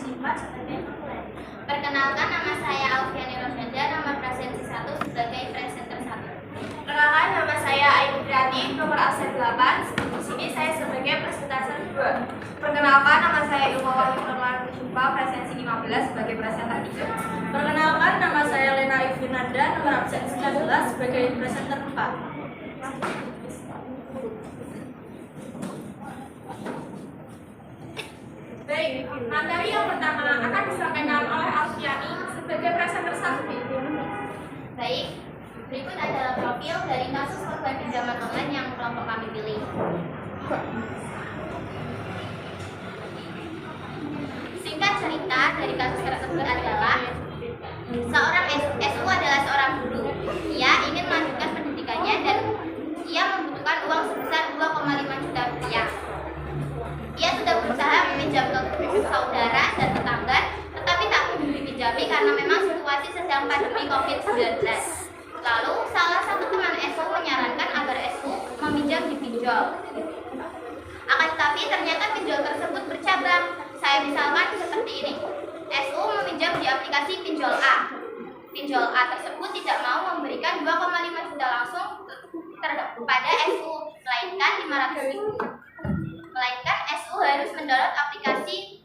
presensi 4 sebagai pemulai. Perkenalkan, nama saya Alfiani Rosyada, nomor presensi 1 sebagai presenter 1. Perkenalkan, nama saya Ayu Fitriati, nomor absen 8. Di sini saya sebagai presenter 2. Perkenalkan, nama saya Ilma Wahyu Nurlan Jumpa, presensi 15 sebagai presenter 3. Perkenalkan, nama saya Lena Yufinanda, nomor absen 19 sebagai presenter 4. Baik, materi yang pertama akan disampaikan oleh Alfiani sebagai presenter 1. Baik, berikut adalah profil dari kasus korban pinjaman online yang kelompok kami pilih. Singkat cerita dari kasus tersebut adalah seorang SU adalah seorang guru. Ia ingin melanjutkan pendidikannya dan ia membutuhkan uang sebesar 2,5 juta rupiah. Ia sudah berusaha meminjam ke saudara dan tetangga, tetapi tak kunjung dipinjami karena memang situasi sedang pandemi COVID-19. Lalu, salah satu teman SU menyarankan agar SU meminjam di pinjol. Akan tetapi ternyata pinjol tersebut bercabang. Saya misalkan seperti ini. SU meminjam di aplikasi Pinjol A. Pinjol A tersebut tidak mau memberikan 2,5 juta langsung kepada SU, melainkan 500.000. Melainkan SU harus mendownload aplikasi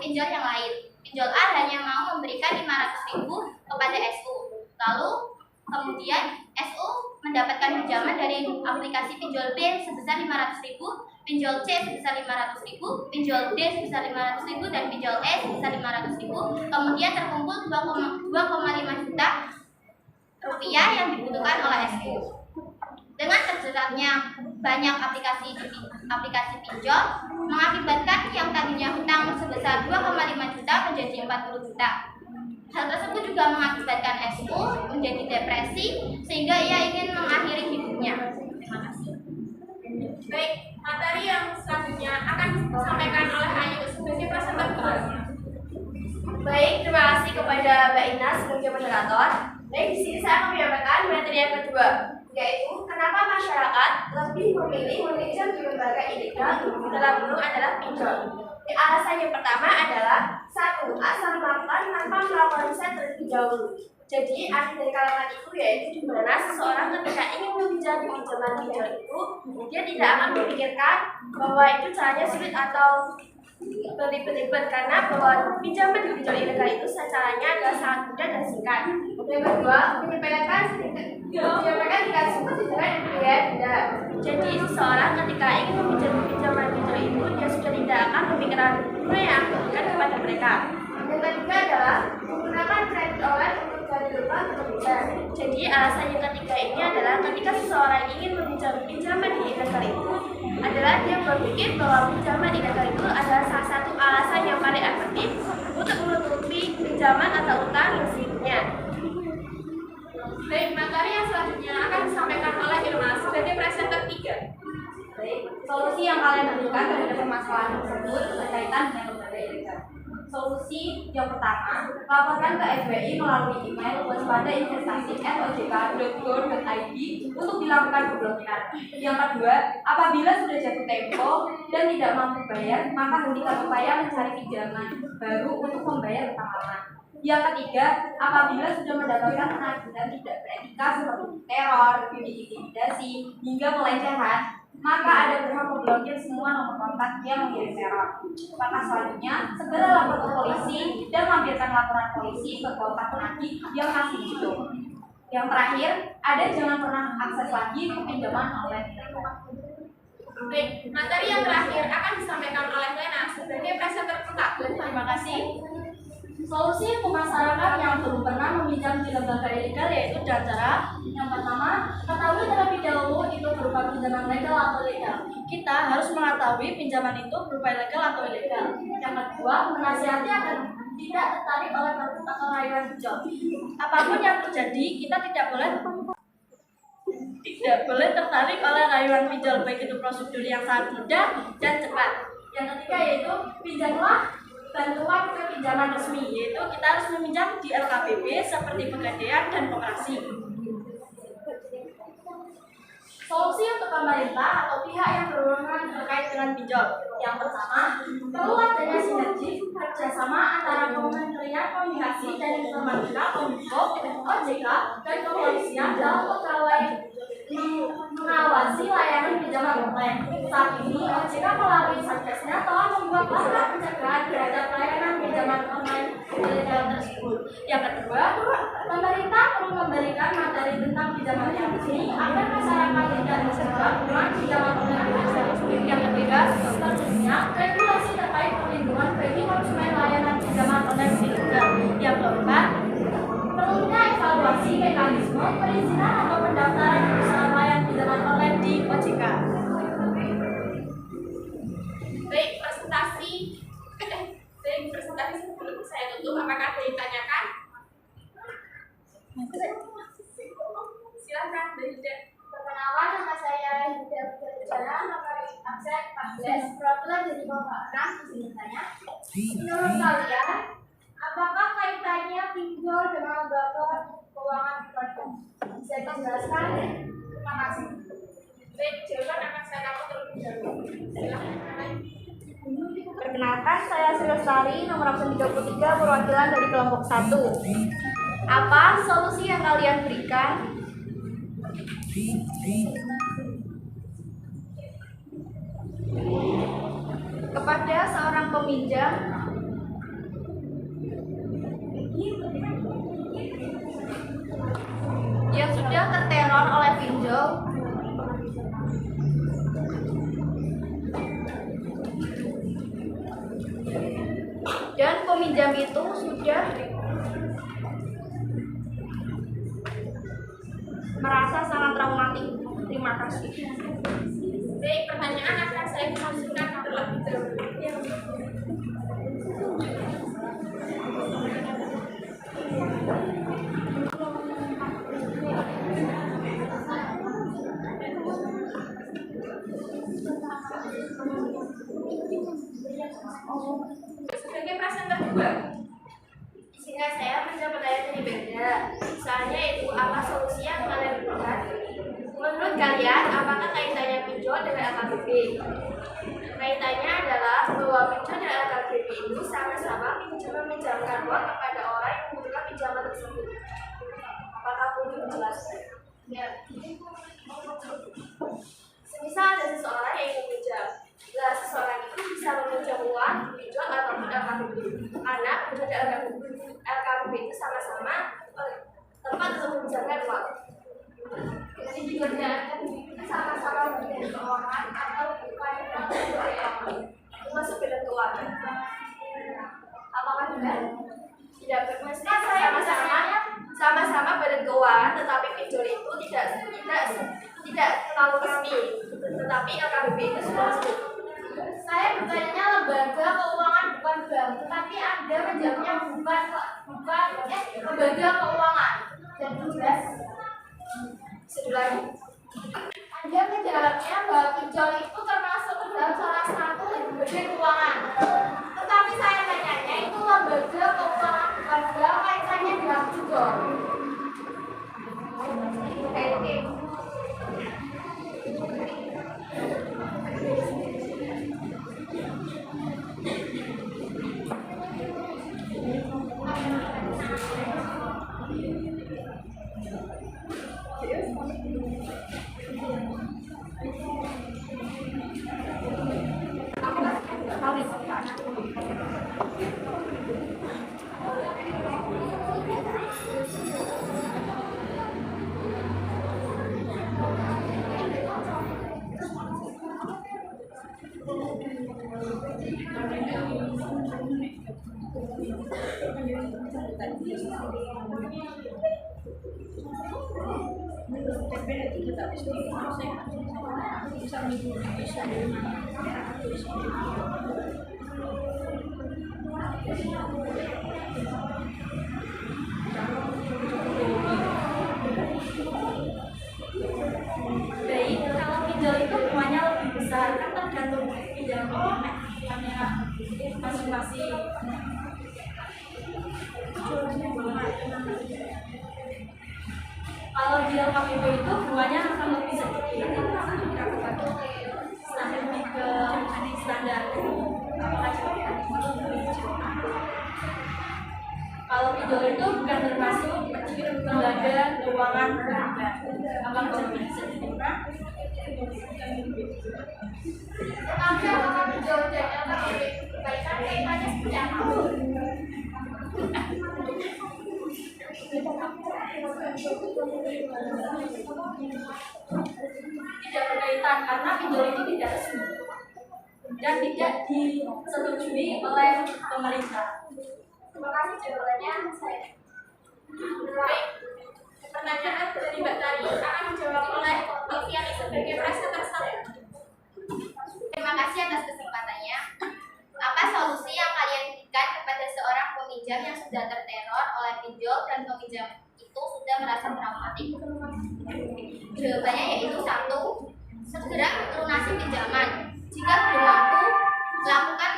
pinjol yang lain. Pinjol A hanya mau memberikan 500.000 kepada SU. Lalu kemudian SU mendapatkan pinjaman dari aplikasi pinjol B sebesar 500.000, pinjol C sebesar 500.000, pinjol D sebesar 500.000 dan pinjol E sebesar 500.000. Kemudian terkumpul 2,5 juta rupiah yang dibutuhkan oleh SU. Dengan terjeratnya banyak aplikasi pinjol mengakibatkan yang tadinya hutang sebesar 2,5 juta menjadi 40 juta. Hal tersebut juga mengakibatkan SU menjadi depresi sehingga ia ingin mengakhiri hidupnya. Terima kasih. Baik, materi yang selanjutnya akan disampaikan oleh Ayu sebagai presenter 2. Baik, terima kasih kepada Mbak Ina sebagai moderator. Baik, di sini saya akan menyampaikan materi yang kedua, yaitu kenapa masyarakat lebih memilih meminjam di lembaga ilegal dalam bentuk adalah pinjol. Alasan yang pertama adalah 1. Asal melakukan tanpa melakukan riset terlebih dahulu. Jadi arti dari kalimat itu yaitu di mana seseorang ketika ingin meminjam pinjaman pinjol itu, dia tidak akan memikirkan bahwa itu caranya sulit atau berlibat-libat, karena bahwa pinjaman di pinjol ilegal itu caranya adalah sangat mudah dan singkat. Yang kedua, menyampaikan tingkat tersebut dengan biaya denda. Jadi seseorang ketika ingin meminjam pinjaman pinjol itu, dia sudah tidak akan memikirkan bunga yang akan diberikan kepada mereka. Yang ketiga adalah menggunakan kredit online untuk gali lubang kemudian. Jadi alasan yang ketiga ini adalah ketika seseorang ingin meminjam pinjaman di ilegal itu adalah dia berpikir bahwa pinjaman ilegal itu adalah salah satu alasan yang paling efektif untuk menutupi pinjaman atau utang yang sebelumnya. Baik, materi yang selanjutnya akan disampaikan oleh Irma sebagai presenter 3. Baik, solusi yang kalian berikan terhadap permasalahan tersebut berkaitan dengan lembaga ilegal. Solusi yang pertama, laporkan ke SBI melalui email waspadainvestasi@ojk.go.id untuk dilakukan pemblokiran. Yang kedua, apabila sudah jatuh tempo dan tidak mampu bayar, maka hentikan upaya mencari pinjaman baru untuk membayar utang lama. Yang ketiga, apabila sudah mendapatkan penagihan tidak beretika seperti teror, intimidasi, hingga pelecehan, maka ada berhak memblokir semua nomor kontak yang mengirim teror. Langkah selanjutnya, segera lapor ke polisi dan lampirkan laporan polisi ke kontak penagih yang masih hidup. Yang terakhir, jangan pernah akses lagi ke pinjaman online. Baik, materi yang terakhir akan disampaikan oleh Lena sebagai presenter 4. Terima kasih. Solusi untuk masyarakat yang belum pernah meminjam di lembaga ilegal yaitu dengan cara yang pertama, ketahui terlebih dahulu itu berupa pinjaman legal atau ilegal. Kita harus mengetahui pinjaman itu berupa legal atau ilegal. Yang kedua, menasihati agar tidak tertarik oleh produk atau rayuan pinjol. Apapun yang terjadi, kita tidak boleh tertarik oleh rayuan pinjol, baik itu prosedur yang sangat mudah dan cepat. Yang ketiga yaitu pinjamlah bantuan ke pinjaman resmi, yaitu kita harus meminjam di LKPB seperti Pegadaian dan Koperasi. Solusi untuk pemerintah atau pihak yang berwenang terkait dengan pinjol. Yang pertama, perlu adanya sinergi kerjasama antara Kementerian Komunikasi dan Informatika, Kominfo, OJK, dan kepolisian dalam mengawasi layanan pinjaman online. Saat ini, OJK melalui Satgasnya telah membuat langkah pencegahan terhadap layanan pinjaman online ilegal tersebut. Yang kedua, pemerintah perlu memberikan materi tentang pinjaman yang resmi agar masyarakat tidak terjebak dengan pinjaman online. Yang ketiga, tentunya regulasi terkait perlindungan bagi konsumen layanan pinjaman online ilegal. Yang keempat, perlunya evaluasi mekanisme perizinan atau pendaftaran perusahaan layanan pinjaman online di OJK. Baik presentasi sebelum saya tutup, apakah ada yang ditanyakan? Silakan, Mbak. Perkenalkan, nama saya Yuda Berjaya, nomor absen 14, perwakilan dari Bapak 6. Di sini tanya, menurut kalian, apakah kaitannya pinjol dengan lembaga keuangan pribadi? Bisa dijelaskan? Terima kasih. Baik, jawaban akan saya dapat terlebih dahulu. Silakan. Perkenalkan, saya Sri Lestari, nomor absen 33, perwakilan dari kelompok 1. Apa solusi yang kalian berikan? Kepada seorang peminjam yang sudah terteror oleh pinjol, dan peminjam itu sudah merasa sangat traumatik. Terima kasih. Baik, pertanyaan akan saya langsungkan terlebih dahulu. Sebagai presenter kedua, sehingga saya menjawab pertanyaan dari beda. Misalnya itu apa solusi yang kalian berikan? Menurut kalian, apakah kaitannya pinjol dengan LKBP? Kaitannya adalah bahwa pinjol dan LKBP itu sama-sama meminjamkan uang kepada orang yang membutuhkan pinjaman tersebut. Apakah perlu dijelaskan? Ya. Semisal ada seseorang yang ingin pinjam. Nah, seseorang itu bisa meminjam uang, pinjol ataupun LKBP. Anak pinjol dan LKBP itu sama-sama tempat untuk meminjamkan uang. Jadi juga itu sama-sama beda keuangan atau bukan masuk beda keuangan. Apakah benar? Tidak bermaksud sama-sama badan keuangan, tetapi pinjol itu tidak terlalu resmi, tetapi LKBP itu sudah resmi. Saya bertanya lembaga keuangan bukan bank, tetapi Anda menjawabnya bukan lembaga keuangan. Jadi jelas. Lagi. Anda menjawabnya bahwa pinjol itu termasuk ke dalam salah satu lembaga keuangan. Tetapi saya tanyanya itu lembaga keuangan bukan bank, kaitannya dengan pinjol. Oke. Baik, kalau pinjol itu bunganya lebih besar, kan tergantung pinjaman masing-masing. Kalau di LKPP itu bunganya akan lebih sedikit, lebih ke standar. Kalau pinjol itu bukan termasuk lembaga keuangan perbankan. Apakah bisa diterima? Apakah pinjol dan LKPP kebaikan kaitannya seperti apa? Tidak berkaitan karena pinjol itu tidak resmi dan tidak disetujui oleh pemerintah. Terima kasih jawabannya. Baik, pertanyaan dari Mbak Tari akan dijawab oleh Alfiani sebagai presenter saya. Terima kasih atas kesempatannya. Apa solusi yang kalian berikan kepada seorang peminjam yang sudah terteror oleh pinjol dan peminjam itu sudah merasa traumatik? Jawabannya yaitu 1. Segera lunasi pinjaman. Jika belum mampu, lakukan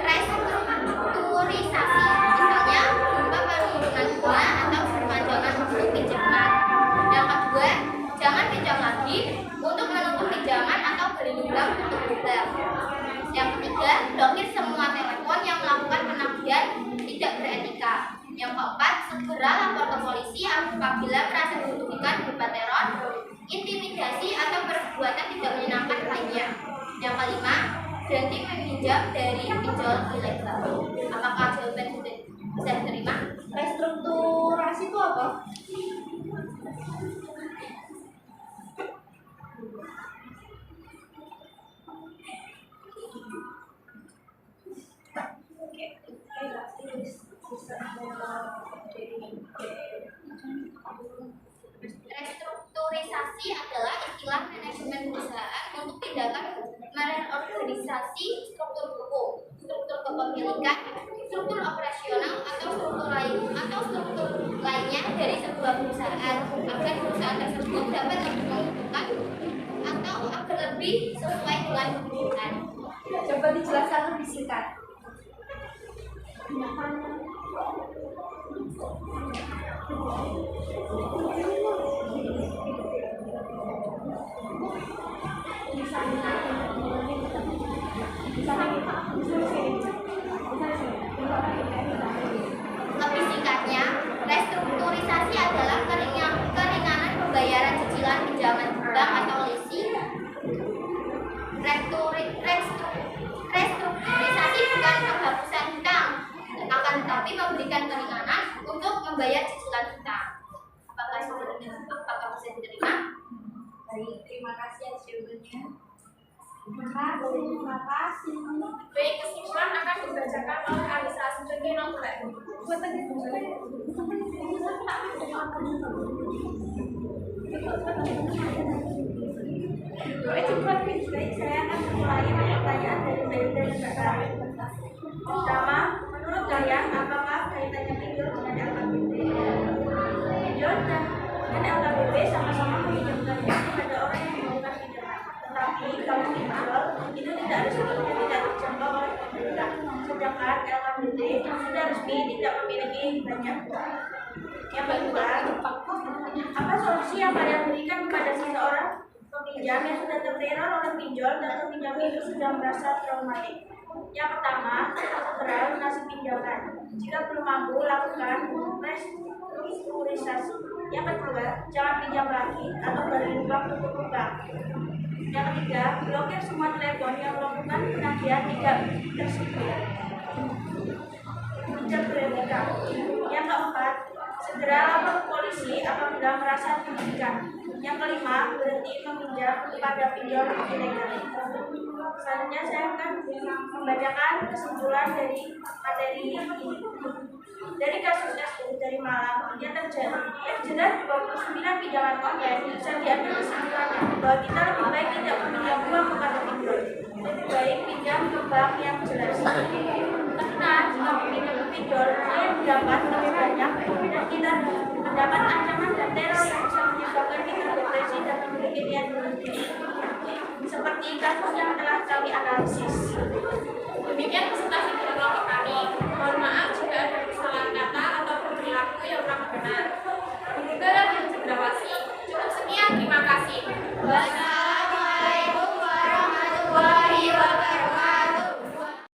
restrukturisasi, misalnya berupa penurunan bunga atau perpanjangan untuk pinjaman. Yang kedua, jangan pinjam lagi untuk menutup pinjaman atau berlindung untuk bunga. Yang ketiga, blokir semua telepon yang melakukan penagihan tidak beretika. Yang keempat, segera lapor ke polisi apabila merasa dirugikan berupa teror, intimidasi atau perbuatan tidak menyenangkan lainnya. Yang kelima, berhenti meminjam dari pinjol ilegal. Apakah jawaban sudah bisa diterima? Restrukturasi itu apa? Restrukturisasi adalah istilah manajemen perusahaan untuk tindakan mereorganisasi struktur hukum, struktur kepemilikan, struktur operasional atau struktur lainnya dari sebuah perusahaan agar perusahaan tersebut dapat lebih menguntungkan atau agar lebih sesuai dengan kebutuhan. Coba dijelaskan lebih singkat. Lebih singkatnya, restrukturisasi adalah keringanan pembayaran cicilan pinjaman bank atau leasing. Restrukturisasi bukan penghapusan hutang, akan tetapi memberikan keringanan untuk membayar cicilan hutang. Apakah bisa diterima? Baik, terima kasih atas jawabannya. Terima kasih. Baik, kesimpulan akan dibacakan oleh Alisa sebagai nomor. Baik, saya akan mengulangi pertanyaan dari Mbak Tari. Pertama, menurut kalian apakah kaitannya pinjol dengan LKPP? Pinjol dan LKPP sama-sama meminjamkan pada orang yang melakukan pinjaman. Tetapi kalau pinjol itu tidak resmi dan tidak terjangkau oleh pemerintah. Sedangkan LKPP sudah resmi tidak memiliki banyak. Yang kedua, apa solusi yang kalian berikan kepada seseorang peminjam yang sudah terteror oleh pinjol dan peminjam itu sudah merasa traumatik? Yang pertama, segera lunasi pinjaman. Jika belum mampu, lakukan restrukturisasi. Yang kedua, jangan pinjam lagi atau beri uang untuk utang. Yang ketiga, blokir semua telepon yang melakukan penagihan tidak beretika. Yang keempat, segera lapor ke polisi apabila merasa dirugikan. Yang kelima, berhenti meminjam pada pinjol ilegal. Selanjutnya saya akan membacakan kesimpulan dari materi ini. Dari kasus tersebut dari Malang yang terjerat 29 pinjaman online, bisa diambil kesimpulannya bahwa kita lebih baik tidak meminjam uang kepada pinjol. Lebih baik pinjam ke bank yang jelas. Karena jika meminjam ke pinjol, saya mendapat lebih banyak dan kita mendapat ancaman dan teror yang bisa menyebabkan kita depresi dan memiliki niat bunuh diri. Seperti kasus yang telah kami analisis. Demikian presentasi dari kelompok kami. Mohon maaf jika ada kesalahan kata atau perilaku yang kurang benar. Semoga yang segera wabarakatuh.